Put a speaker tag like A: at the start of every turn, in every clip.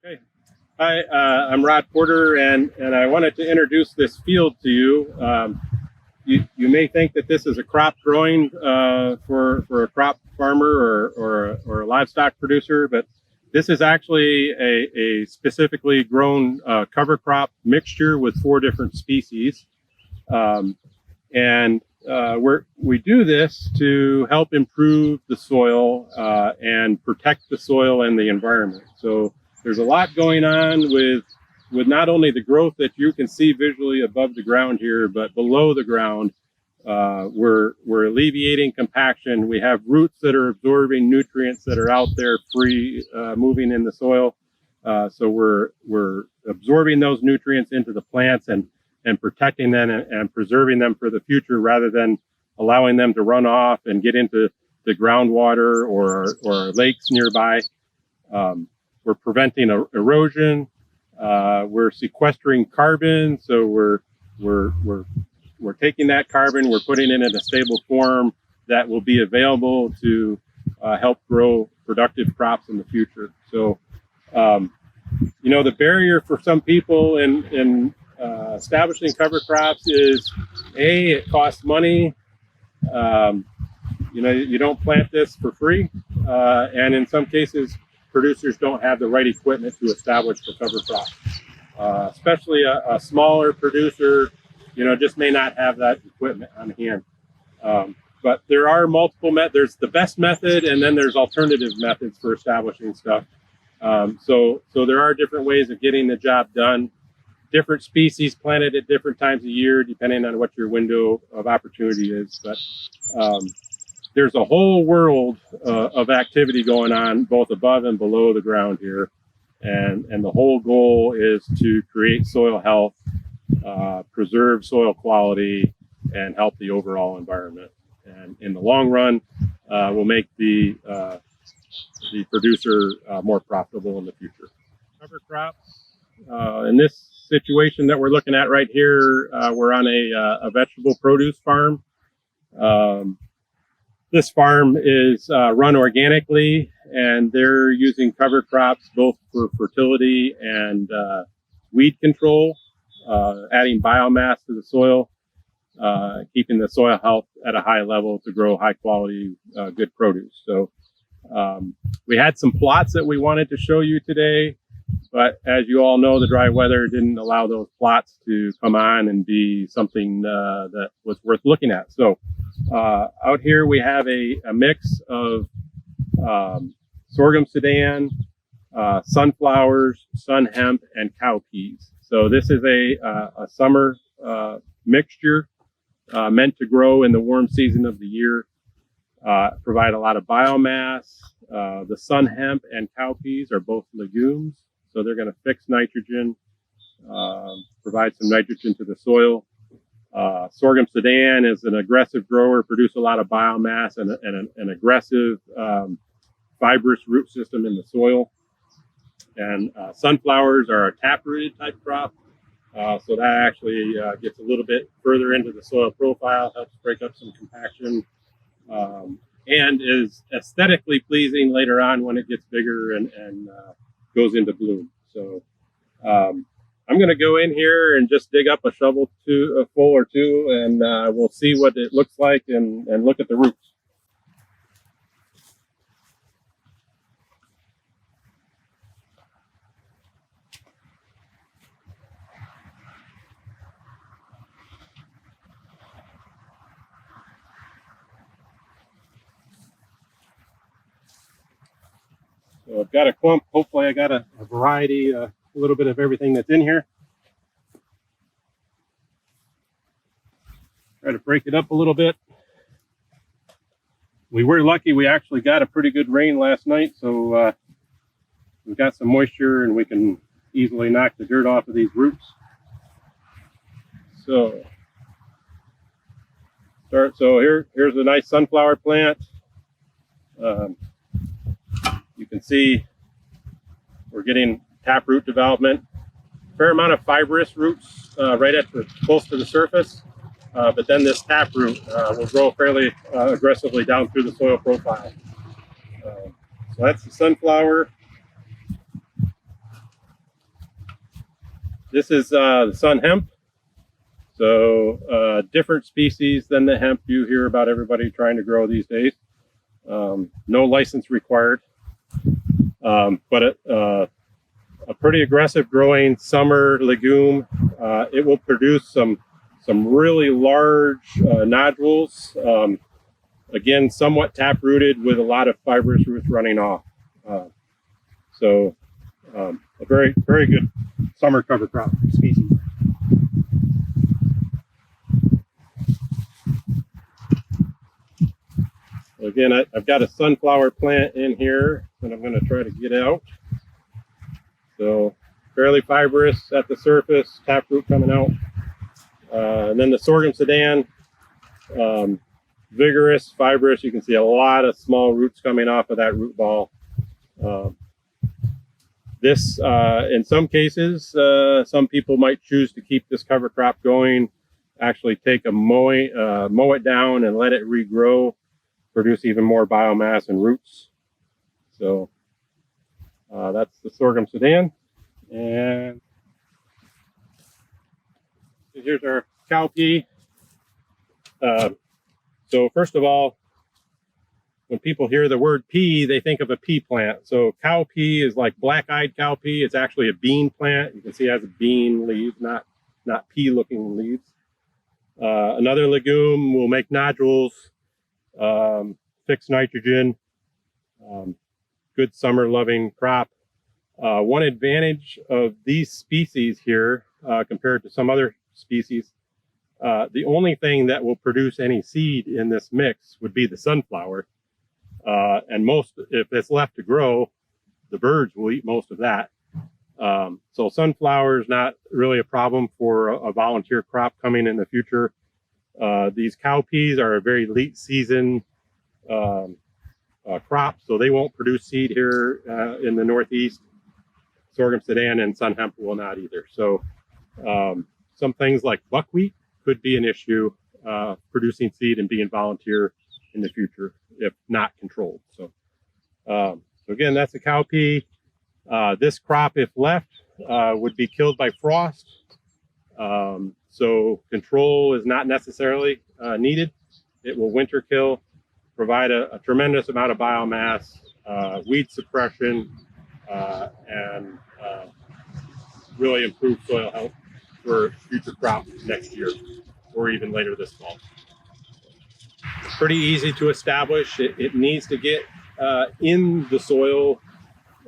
A: Okay. Hi, I'm Rod Porter, and I wanted to introduce this field to you. You may think that this is a crop growing for a crop farmer or a livestock producer, but this is actually a specifically grown cover crop mixture with 4 different species. We do this to help improve the soil and protect the soil and the environment. So there's a lot going on with not only the growth that you can see visually above the ground here, but below the ground. We're alleviating compaction. We have roots that are absorbing nutrients that are out there free, moving in the soil. So we're absorbing those nutrients into the plants and protecting them and preserving them for the future, rather than allowing them to run off and get into the groundwater or lakes nearby. We're preventing erosion. We're sequestering carbon. So we're taking that carbon, we're putting it in a stable form that will be available to help grow productive crops in the future. So, the barrier for some people in establishing cover crops is, it costs money. You don't plant this for free. And in some cases, producers don't have the right equipment to establish the cover crop. Especially a smaller producer, just may not have that equipment on hand. But there are multiple methods. There's the best method, and then there's alternative methods for establishing stuff. So there are different ways of getting the job done. Different species planted at different times of year, depending on what your window of opportunity is. But there's a whole world of activity going on, both above and below the ground here. And the whole goal is to create soil health, preserve soil quality, and help the overall environment. And in the long run, will make the producer more profitable in the future. Cover crops. In this situation that we're looking at right here, we're on a vegetable produce farm. This farm is run organically, and they're using cover crops both for fertility and weed control, adding biomass to the soil, keeping the soil health at a high level to grow high quality, good produce. So we had some plots that we wanted to show you today, but as you all know, the dry weather didn't allow those plots to come on and be something that was worth looking at. So out here we have a mix of sorghum sudan, sunflowers, sun hemp, and cowpeas. So this is a summer mixture meant to grow in the warm season of the year, provide a lot of biomass. The sun hemp and cowpeas are both legumes, so they're going to fix nitrogen, provide some nitrogen to the soil. Sorghum sudan is an aggressive grower, produce a lot of biomass and an aggressive fibrous root system in the soil. And sunflowers are a taprooted type crop, so that actually gets a little bit further into the soil profile, helps break up some compaction, and is aesthetically pleasing later on when it gets bigger and goes into bloom. So I'm going to go in here and just dig up a shovel full or two, and we'll see what it looks like and look at the roots. So I've got a clump. Hopefully I got a variety, a little bit of everything that's in here. Try to break it up a little bit. We were lucky. We actually got a pretty good rain last night, so we've got some moisture and we can easily knock the dirt off of these roots. So here's a nice sunflower plant. You can see we're getting taproot development. Fair amount of fibrous roots right at close to the surface, but then this taproot will grow fairly aggressively down through the soil profile. So that's the sunflower. This is the sun hemp. So different species than the hemp you hear about everybody trying to grow these days. No license required, but a pretty aggressive growing summer legume. It will produce some really large nodules. Again, somewhat tap rooted with a lot of fibrous roots running off. So a very, very good summer cover crop species. Again, I've got a sunflower plant in here that I'm going to try to get out. So fairly fibrous at the surface, taproot coming out. And then the sorghum Sudan, vigorous, fibrous. You can see a lot of small roots coming off of that root ball. This, in some cases, some people might choose to keep this cover crop going, actually take a mow it down and let it regrow, produce even more biomass and roots. So that's the sorghum Sudan. And here's our cowpea. So first of all, when people hear the word pea, they think of a pea plant. So cowpea is like black-eyed cowpea. It's actually a bean plant. You can see it has a bean leaf, not pea-looking leaves. Another legume will make nodules, fix nitrogen, good summer-loving crop. One advantage of these species here compared to some other species, the only thing that will produce any seed in this mix would be the sunflower. And if it's left to grow, the birds will eat most of that. So sunflower is not really a problem for a volunteer crop coming in the future. These cowpeas are a very late season crop, so they won't produce seed here in the Northeast. Sorghum Sudan and sun hemp will not either. So some things like buckwheat could be an issue producing seed and being volunteer in the future if not controlled. So again, that's a cowpea. This crop, if left, would be killed by frost. So control is not necessarily needed. It will winter kill, provide a tremendous amount of biomass, weed suppression, and really improve soil health for future crops next year or even later this fall. It's pretty easy to establish. It needs to get in the soil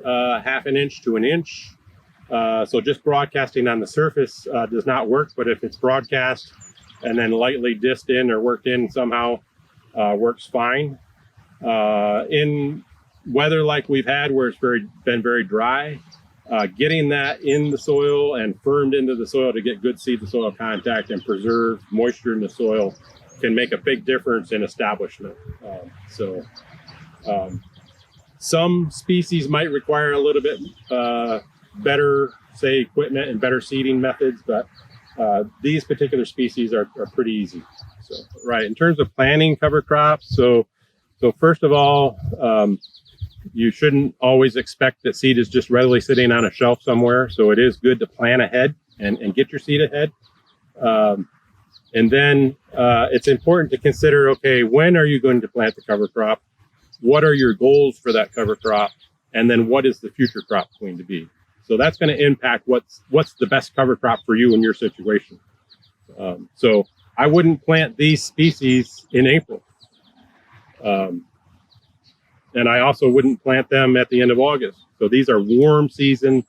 A: half an inch to an inch. So just broadcasting on the surface does not work, but if it's broadcast and then lightly dissed in or worked in somehow, works fine. In weather like we've had where it's been very dry, getting that in the soil and firmed into the soil to get good seed to soil contact and preserve moisture in the soil can make a big difference in establishment. Some species might require a little bit better, say, equipment and better seeding methods, but these particular species are pretty easy. So, right, in terms of planting cover crops, so first of all, you shouldn't always expect that seed is just readily sitting on a shelf somewhere. So it is good to plan ahead and get your seed ahead. And then it's important to consider, okay, when are you going to plant the cover crop? What are your goals for that cover crop? And then what is the future crop going to be? So that's going to impact what's the best cover crop for you in your situation. So I wouldn't plant these species in April. And I also wouldn't plant them at the end of August. So these are warm season,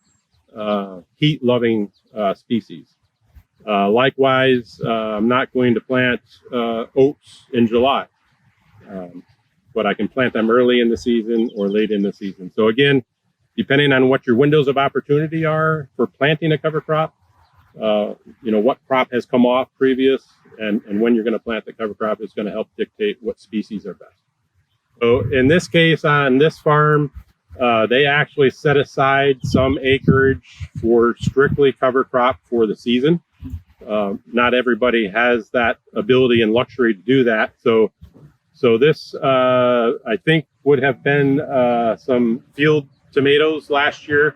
A: heat-loving species. Likewise, I'm not going to plant oats in July, but I can plant them early in the season or late in the season. So again, depending on what your windows of opportunity are for planting a cover crop, what crop has come off previous and when you're going to plant the cover crop is going to help dictate what species are best. So in this case, on this farm, they actually set aside some acreage for strictly cover crop for the season. Not everybody has that ability and luxury to do that. So this, I think, would have been some field tomatoes last year.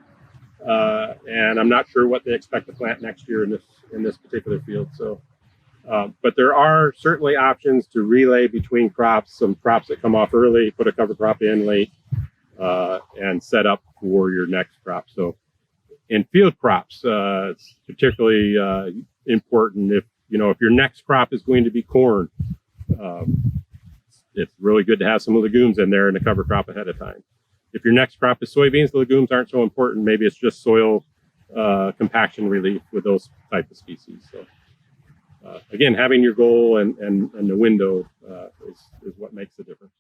A: and I'm not sure what they expect to plant next year in this particular field. So, but there are certainly options to relay between crops. Some crops that come off early, put a cover crop in late, and set up for your next crop. So, in field crops, it's particularly important if your next crop is going to be corn. It's really good to have some legumes in there in the cover crop ahead of time. If your next crop is soybeans, the legumes aren't so important. Maybe it's just soil compaction relief with those type of species. So again, having your goal and the window is what makes the difference.